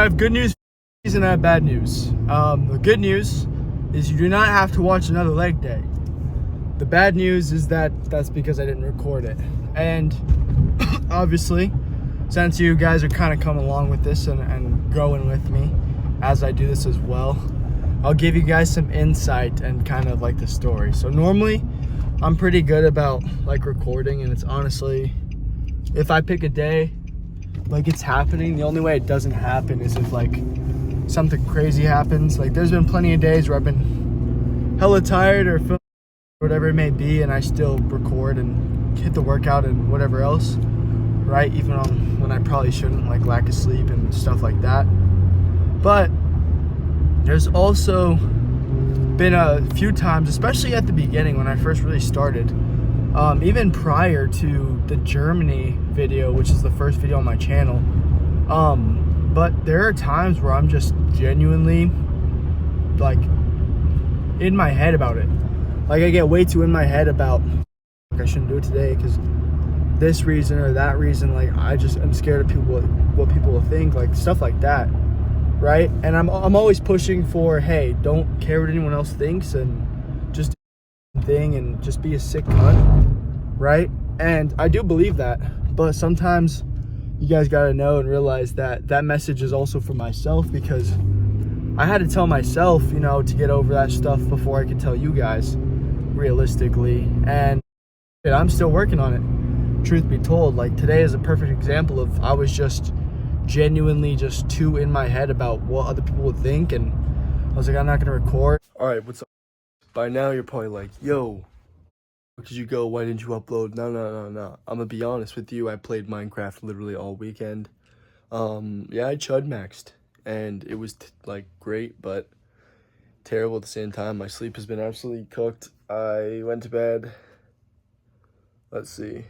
I have good news and I have bad news. The good news is you do not have to watch another leg day. The bad news is that's because I didn't record it. And obviously, since you guys are kind of coming along with this and growing with me as I do this as well, I'll give you guys some insight and kind of like the story. So normally, I'm pretty good about like recording, and it's honestly, if I pick a day, like it's happening. The only way it doesn't happen is if like something crazy happens. Like there's been plenty of days where I've been hella tired or whatever it may be, and I still record and hit the workout and whatever else, right? Even on when I probably shouldn't, like lack of sleep and stuff like that. But there's also been a few times, especially at the beginning when I first really started, even prior to the Germany video, which is the first video on my channel. But there are times where I'm just genuinely like in my head about it. Like I get way too in my head about I shouldn't do it today because this reason or that reason. Like I'm scared of people, what people will think, like stuff like that, right? And I'm always pushing for, hey, don't care what anyone else thinks and just do your thing and just be a sick cunt, right? And I do believe that, but sometimes you guys gotta know and realize that that message is also for myself, because I had to tell myself, you know, to get over that stuff before I could tell you guys realistically. And I'm still working on it, truth be told. Like today is a perfect example of I was just genuinely just too in my head about what other people would think, and I was like, I'm not gonna record. All right, what's up? By now you're probably like, yo, where did you go? Why didn't you upload? No. I'm gonna be honest with you. I played Minecraft literally all weekend. Yeah, I chud maxed, and it was like great, but terrible at the same time. My sleep has been absolutely cooked. I went to bed. Let's see.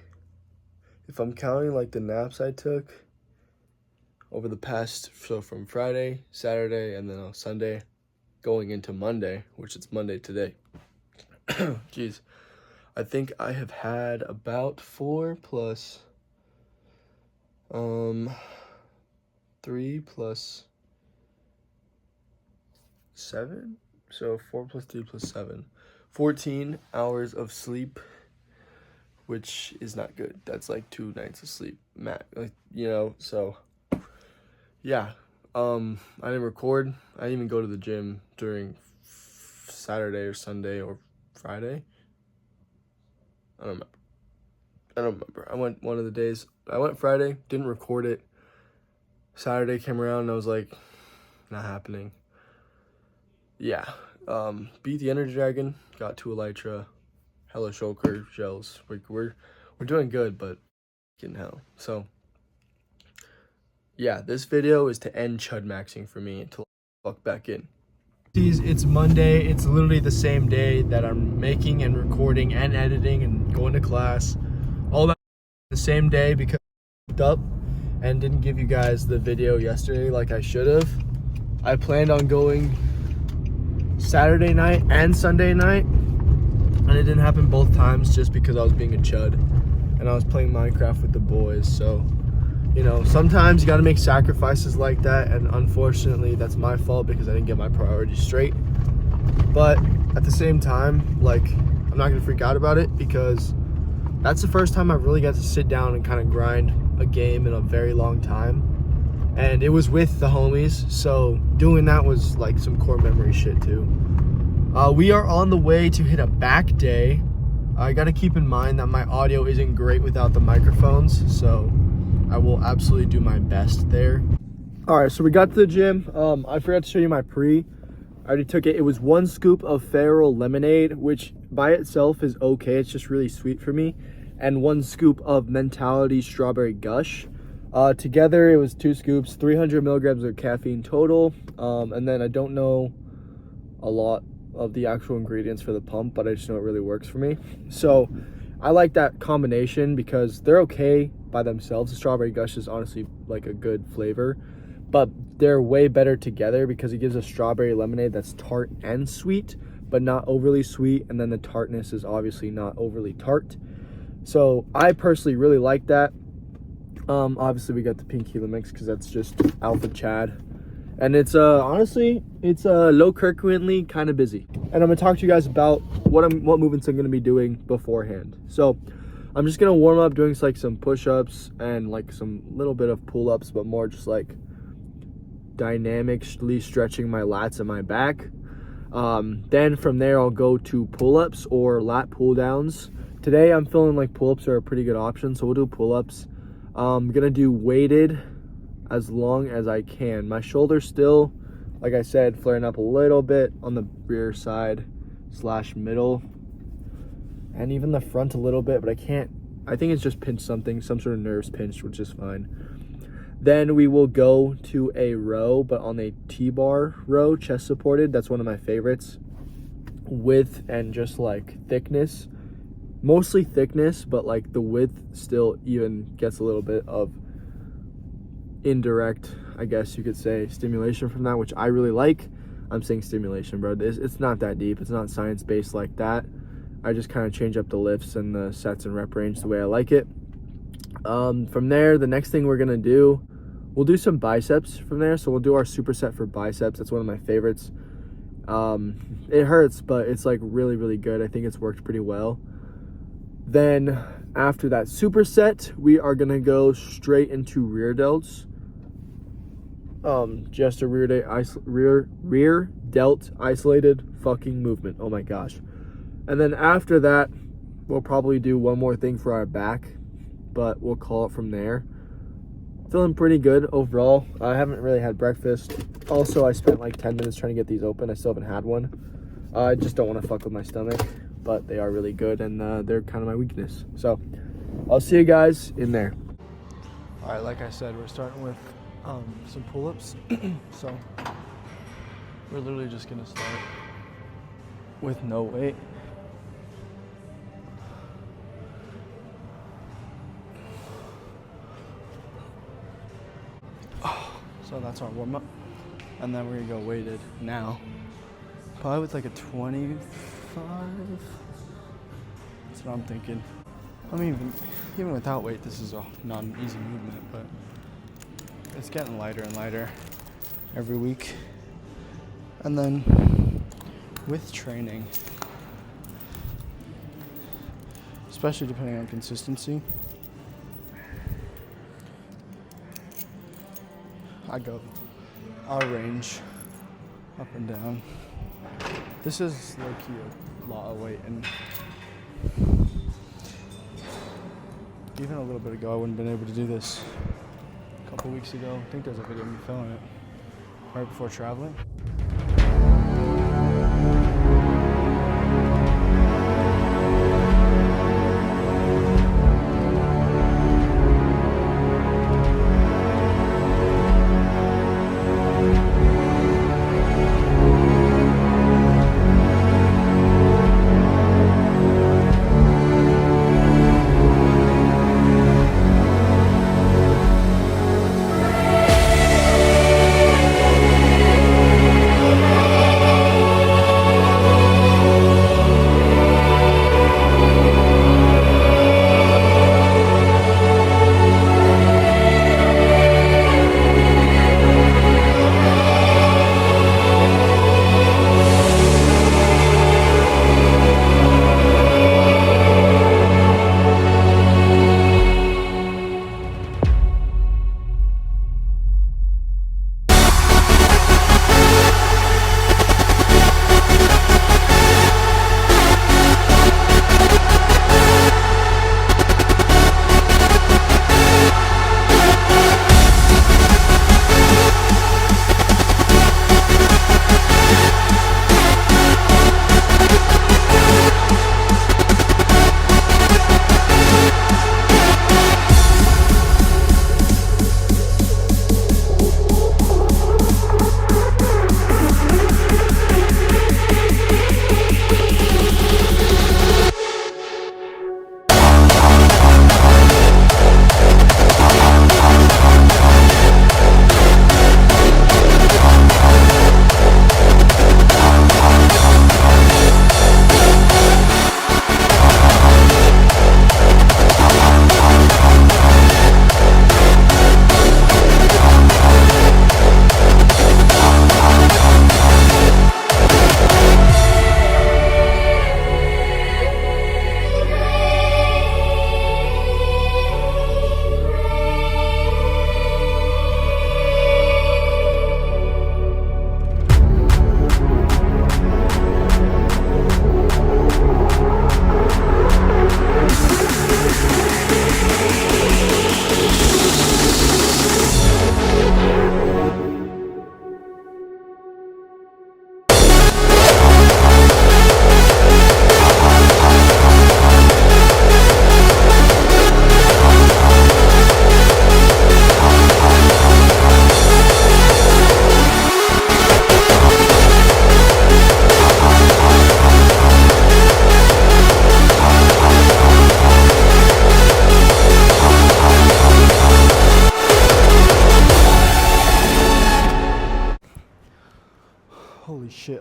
If I'm counting like the naps I took over the past, so from Friday, Saturday, and then on Sunday, going into Monday, which it's Monday today. Jeez. I think I have had about 4 plus 3 plus 7. So 4 plus 3 plus 7. 14 hours of sleep, which is not good. That's like 2 nights of sleep, max, like, you know, so yeah. I didn't record. I didn't even go to the gym during Saturday or Sunday or Friday. I don't remember. I went one of the days. I went Friday, didn't record it. Saturday came around and I was like, not happening. Yeah. Beat the Energy Dragon, got 2 Elytra, hella shulker gels. We're doing good, but getting hell. So yeah, this video is to end chud maxing for me until I fuck back in. It's Monday. It's literally the same day that I'm making and recording and editing and going to class. All that the same day because I fucked up and didn't give you guys the video yesterday like I should have. I planned on going Saturday night and Sunday night, and it didn't happen both times just because I was being a chud and I was playing Minecraft with the boys. So, you know, sometimes you got to make sacrifices like that, and unfortunately that's my fault because I didn't get my priorities straight. But at the same time, like, I'm not gonna freak out about it because that's the first time I really got to sit down and kind of grind a game in a very long time, and it was with the homies, so doing that was like some core memory shit too. We are on the way to hit a back day. I gotta keep in mind that my audio isn't great without the microphones, so I will absolutely do my best there. All right, so we got to the gym. I forgot to show you my pre. I already took it. It was 1 scoop of feral lemonade, which by itself is okay. It's just really sweet for me. And 1 scoop of Mentality Strawberry Gush. Together, it was 2 scoops, 300 milligrams of caffeine total. And then I don't know a lot of the actual ingredients for the pump, but I just know it really works for me. So I like that combination because they're okay by themselves. The Strawberry Gush is honestly like a good flavor, but they're way better together because it gives a strawberry lemonade that's tart and sweet, but not overly sweet, and then the tartness is obviously not overly tart. So I personally really like that. Obviously we got the pink Gila mix because that's just alpha Chad. And it's honestly, it's low currently kind of busy. And I'm gonna talk to you guys about what movements I'm gonna be doing beforehand. So I'm just gonna warm up doing like some push-ups and like some little bit of pull-ups, but more just like dynamically stretching my lats and my back. Then from there I'll go to pull-ups or lat pull-downs. Today I'm feeling like pull-ups are a pretty good option, so we'll do pull-ups. I'm gonna do weighted as long as I can. My shoulder's still, like I said, flaring up a little bit on the rear side / middle, and even the front a little bit, but I think it's just pinched some sort of nerves pinched, which is fine. Then we will go to a row, but on a T-bar row, chest supported. That's one of my favorites. Width and just like thickness, mostly thickness, but like the width still even gets a little bit of indirect, I guess you could say, stimulation from that, which I really like. I'm saying stimulation, bro. It's not that deep. It's not science-based like that. I just kind of change up the lifts and the sets and rep range the way I like it. From there, the next thing we're gonna do, we'll do some biceps from there. So we'll do our superset for biceps. That's one of my favorites. It hurts, but it's like really, really good. I think it's worked pretty well. Then after that superset, we are gonna go straight into rear delts. Just a rear delt isolated fucking movement. Oh my gosh. And then after that, we'll probably do one more thing for our back, but we'll call it from there. Feeling pretty good overall. I haven't really had breakfast. Also, I spent like 10 minutes trying to get these open. I still haven't had one. I just don't want to fuck with my stomach, but they are really good, and they're kind of my weakness. So I'll see you guys in there. All right, like I said, we're starting with some pull-ups. So we're literally just gonna start with no weight. So that's our warm-up, and then we're gonna go weighted now, probably with like a 25. That's what I'm thinking. I mean, even without weight, this is not an easy movement, but it's getting lighter and lighter every week. And then with training, especially depending on consistency, I'll range up and down. This is low-key a lot of weight, and even a little bit ago I wouldn't have been able to do this. A couple weeks ago, I think there's a video of me filming it right before traveling.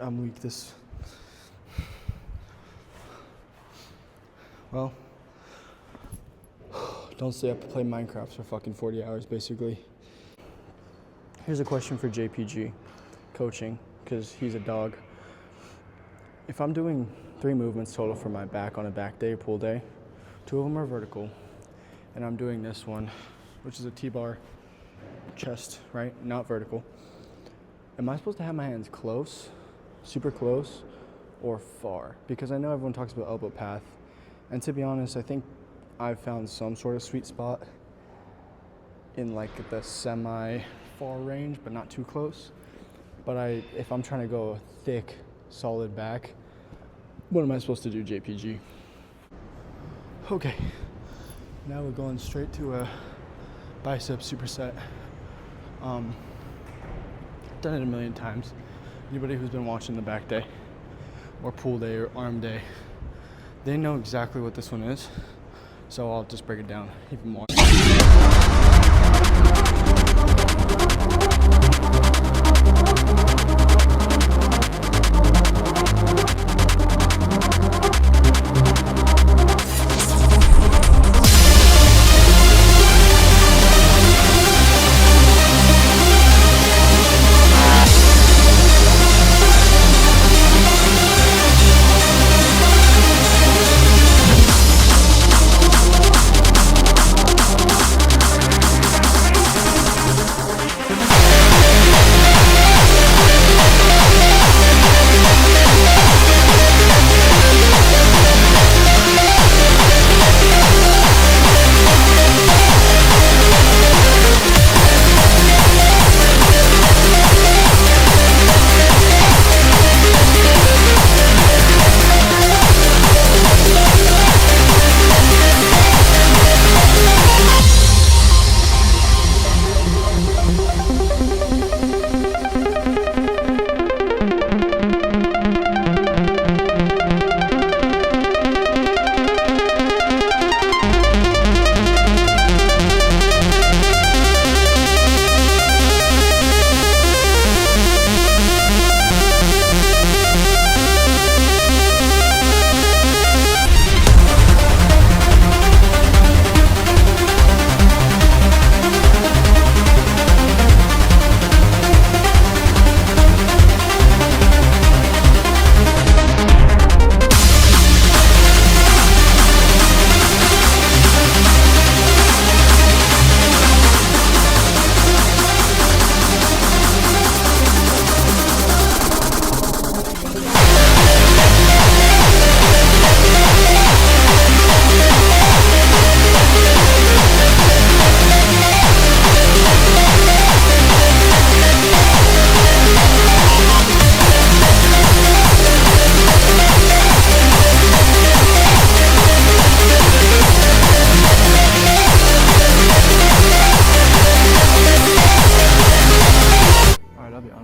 I'm weak. Well, don't stay up to play Minecraft for fucking 40 hours, basically. Here's a question for JPG, coaching, because he's a dog. If I'm doing 3 movements total for my back on a back day, pull day, 2 of them are vertical, and I'm doing this one, which is a T-bar chest, right? Not vertical. Am I supposed to have my hands close, super close, or far? Because I know everyone talks about elbow path, and to be honest, I think I've found some sort of sweet spot in like the semi-far range, but not too close. But if I'm trying to go thick, solid back, what am I supposed to do, JPG? Okay, now we're going straight to a bicep superset. Done it a million times. Anybody who's been watching the back day or pull day or arm day, they know exactly what this one is. So I'll just break it down even more.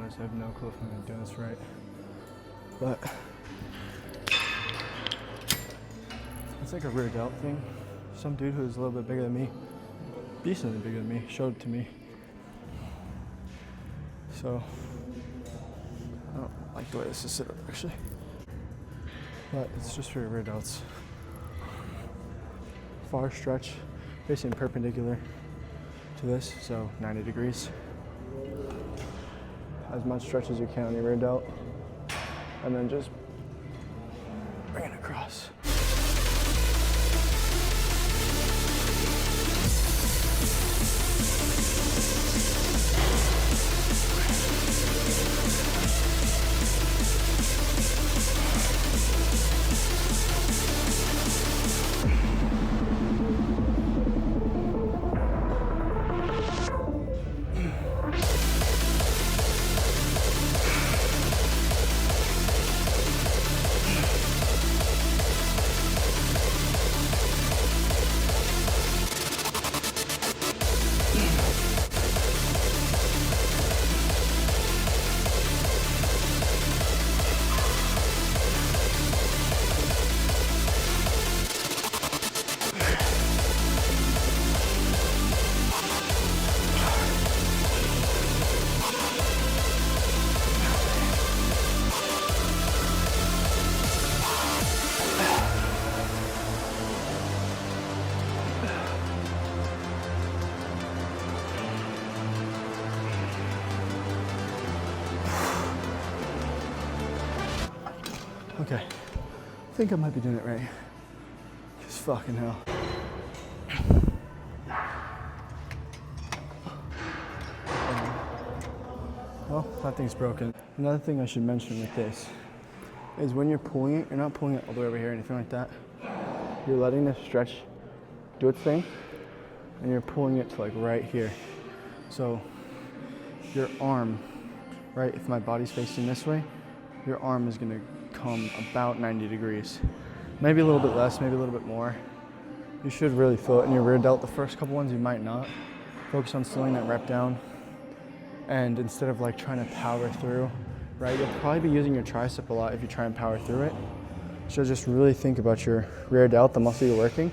I have no clue if I'm doing this right, but it's like a rear delt thing. Some dude who's a little bit bigger than me, decently bigger than me, showed it to me. So I don't like the way this is set up actually, but it's just for your rear delts. Far stretch, facing perpendicular to this, so 90 degrees. As much stretch as you can on your rear delt, and then just bring it across. Okay, I think I might be doing it right. Just fucking hell. Well, that thing's broken. Another thing I should mention with this is when you're pulling it, you're not pulling it all the way over here or anything like that. You're letting this stretch do its thing, and you're pulling it to like right here. So your arm, right, if my body's facing this way, your arm is gonna come about 90 degrees. Maybe a little bit less, maybe a little bit more. You should really feel it in your rear delt. The first couple ones you might not. Focus on slowing that rep down. And instead of like trying to power through, right, you'll probably be using your tricep a lot if you try and power through it. So just really think about your rear delt, the muscle you're working.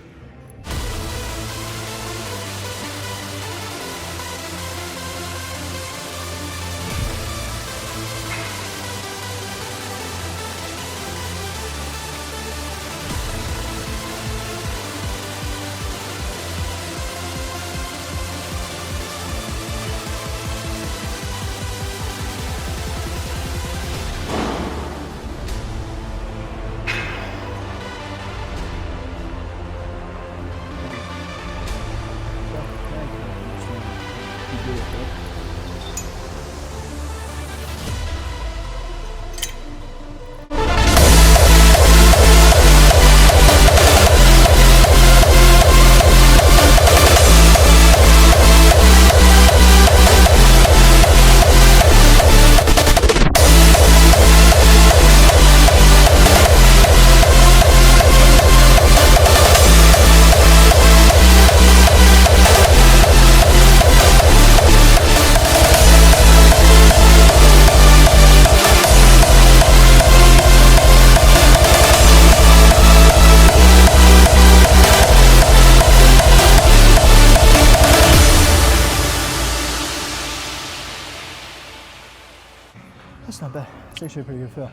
That's not bad. It's actually a pretty good feel.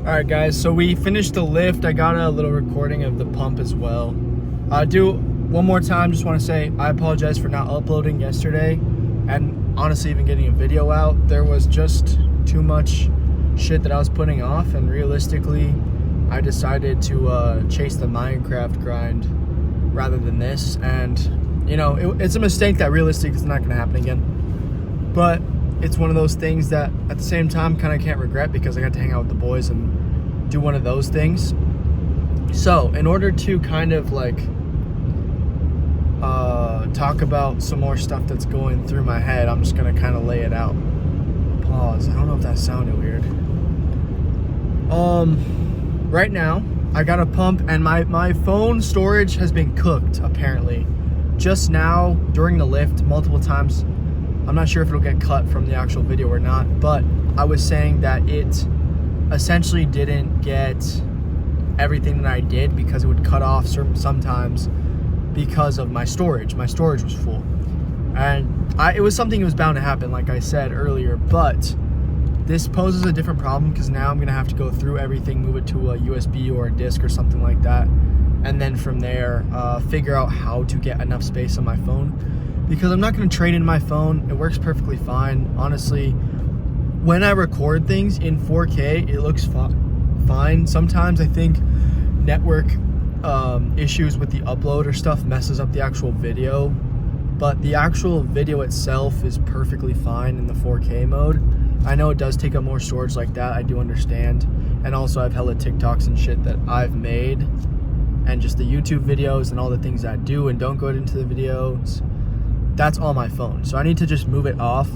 Alright guys, so we finished the lift. I got a little recording of the pump as well. One more time, just want to say I apologize for not uploading yesterday and honestly even getting a video out. There was just too much shit that I was putting off, and realistically I decided to chase the Minecraft grind rather than this, and you know, it's a mistake that realistically is not going to happen again, but it's one of those things that at the same time kind of can't regret because I got to hang out with the boys and do one of those things. So in order to kind of like talk about some more stuff that's going through my head, I'm just gonna kind of lay it out. Pause. I don't know if that sounded weird. Right now I got a pump and my phone storage has been cooked apparently. Just now during the lift multiple times. I'm not sure if it'll get cut from the actual video or not, but I was saying that it essentially didn't get everything that I did because it would cut off sometimes because of my storage. My storage was full. And it was something that was bound to happen, like I said earlier, but this poses a different problem because now I'm gonna have to go through everything, move it to a USB or a disk or something like that, and then from there, figure out how to get enough space on my phone. Because I'm not going to trade in my phone. It works perfectly fine. Honestly, when I record things in 4K, it looks fine. Sometimes I think network issues with the upload or stuff messes up the actual video, but the actual video itself is perfectly fine in the 4K mode. I know it does take up more storage like that, I do understand. And also I've hella TikToks and shit that I've made, and just the YouTube videos and all the things that I do and don't go into the videos, that's on my phone. So I need to just move it off,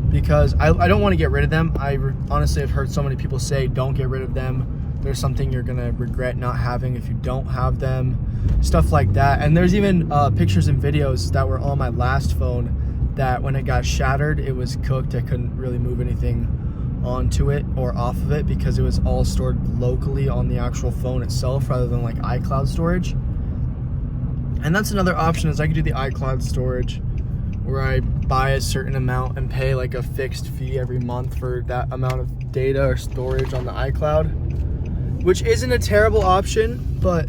because I don't want to get rid of them. I honestly have heard so many people say don't get rid of them. There's something you're gonna regret not having if you don't have them, stuff like that. And there's even pictures and videos that were on my last phone that when it got shattered, it was cooked. I couldn't really move anything onto it or off of it because it was all stored locally on the actual phone itself rather than like iCloud storage. And that's another option, is I could do the iCloud storage where I buy a certain amount and pay like a fixed fee every month for that amount of data or storage on the iCloud, which isn't a terrible option, but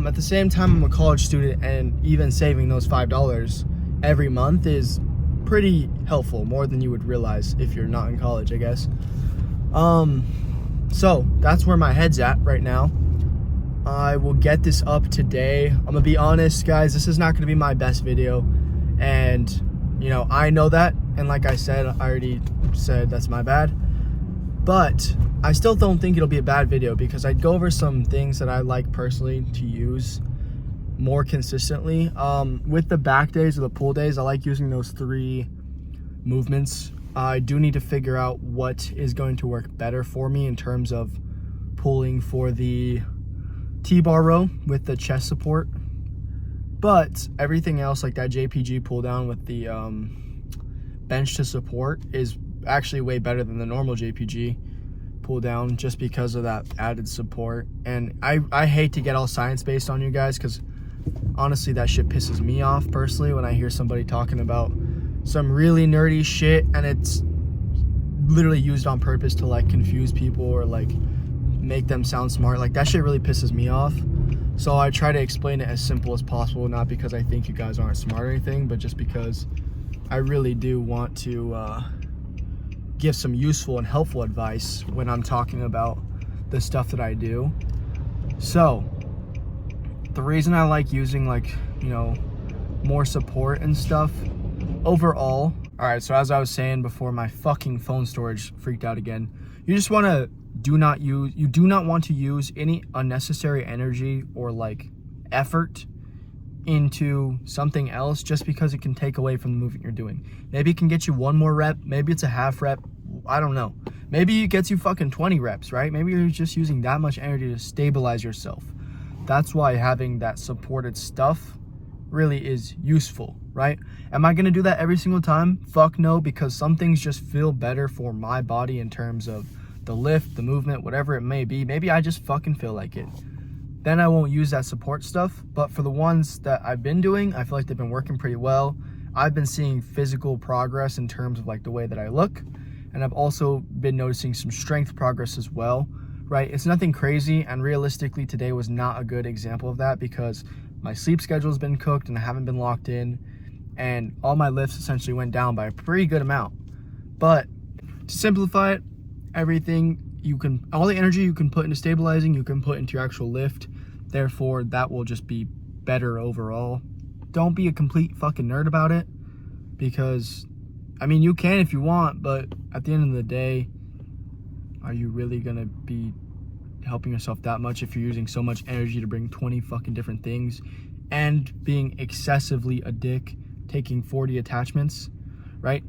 at the same time, I'm a college student, and even saving those $5 every month is pretty helpful, more than you would realize if you're not in college, I guess. So that's where my head's at right now. I will get this up today. I'm gonna be honest, guys, this is not gonna be my best video, and you know, I know that, and like I said, I already said that's my bad, but I still don't think it'll be a bad video because I'd go over some things that I like personally to use more consistently. With the back days or the pull days, I like using those 3 movements. I do need to figure out what is going to work better for me in terms of pulling for the T-bar row with the chest support. But everything else, like that JPG pull down with the bench to support, is actually way better than the normal JPG pull down, just because of that added support. And I hate to get all science-based on you guys, because honestly that shit pisses me off personally when I hear somebody talking about some really nerdy shit and it's literally used on purpose to like confuse people or like make them sound smart. Like, that shit really pisses me off. So I try to explain it as simple as possible, not because I think you guys aren't smart or anything, but just because I really do want to give some useful and helpful advice when I'm talking about the stuff that I do. So the reason I like using, like, you know, more support and stuff overall. All right, so as I was saying before, my fucking phone storage freaked out again. You just want to do not want to use any unnecessary energy or like effort into something else just because it can take away from the movement you're doing. Maybe it can get you 1 more rep, maybe it's a half rep, I don't know. Maybe it gets you fucking 20 reps, right? Maybe you're just using that much energy to stabilize yourself. That's why having that supported stuff really is useful, right? Am I gonna do that every single time? Fuck no, because some things just feel better for my body in terms of the lift, the movement, whatever it may be. Maybe I just fucking feel like it. Then I won't use that support stuff. But for the ones that I've been doing, I feel like they've been working pretty well. I've been seeing physical progress in terms of like the way that I look. And I've also been noticing some strength progress as well, right? It's nothing crazy, and realistically today was not a good example of that because my sleep schedule has been cooked and I haven't been locked in, and all my lifts essentially went down by a pretty good amount. But to simplify it, everything all the energy you can put into stabilizing, you can put into your actual lift. Therefore, that will just be better overall. Don't be a complete fucking nerd about it, because I mean, you can if you want, but at the end of the day, are you really gonna be helping yourself that much if you're using so much energy to bring 20 fucking different things and being excessively a dick, taking 40 attachments, right?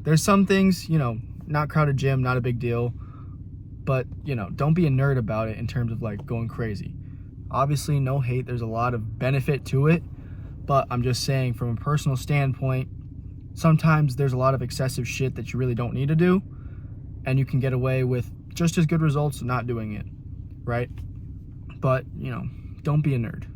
There's some things, you know, not crowded gym, not a big deal, but, you know, don't be a nerd about it in terms of like going crazy. Obviously, no hate, there's a lot of benefit to it, but I'm just saying from a personal standpoint, sometimes there's a lot of excessive shit that you really don't need to do, and you can get away with just as good results not doing it, right? But, you know, don't be a nerd.